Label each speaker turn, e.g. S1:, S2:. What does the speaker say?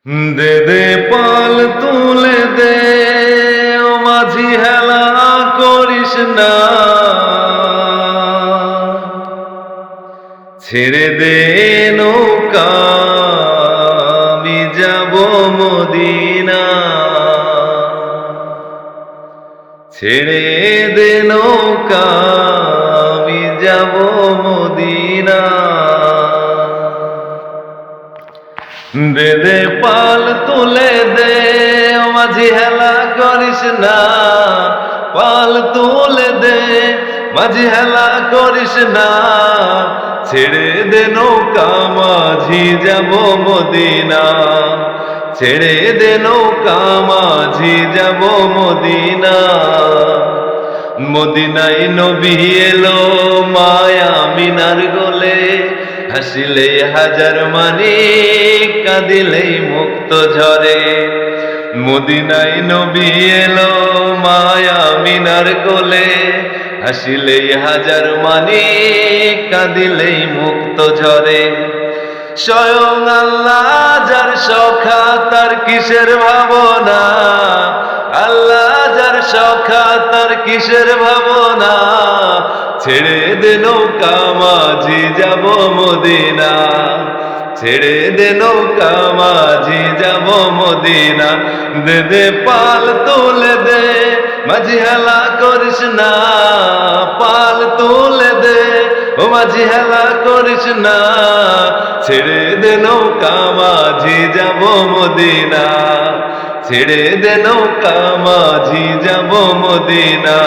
S1: দে দে পাল তুলে দে, ও মাঝি হেলা করিস না, ছেড়ে দে নৌকা আমি যাব মদিনা, ছেড়ে দে নৌকা আমি যাব মদিনা। দে দে পাল তুলে দে, ও মাঝি হেলা করিস না, পাল তুলে দে মাঝি হেলা করিস না, ছেড়ে দে নৌকা মাঝি যাব মদিনা, ছেড়ে দে নৌকা মাঝি যাব মদিনা। মদিনায় নবী এলো মায়া মিনার গোলে, হাসিলে হাজার মানিক কাঁদিলে মুক্ত ঝরে। মদিনায় নবী এলো মায়া মিনার কোলে, হাসিলে হাজার মানিক কাঁদিলে মুক্ত ঝরে। স্বয়ং আল্লাহ যার সখা তার কিসের ভাবনা, আল্লাহ যার সখা তার কিসের ভাবনা, ছেড়ে দে নৌকা মাঝি যাব মদিনা, ছেড়ে দে নৌকা মাঝি যাব মদিনা। দে দে পাল তুলে দে মাঝি হেলা করিস না, পাল তুলে দে ও মাঝি হেলা করিস না, ছেড়ে দে নৌকা মাঝি যাব মদিনা, ছেড়ে দে নৌকা মাঝি যাব মদিনা।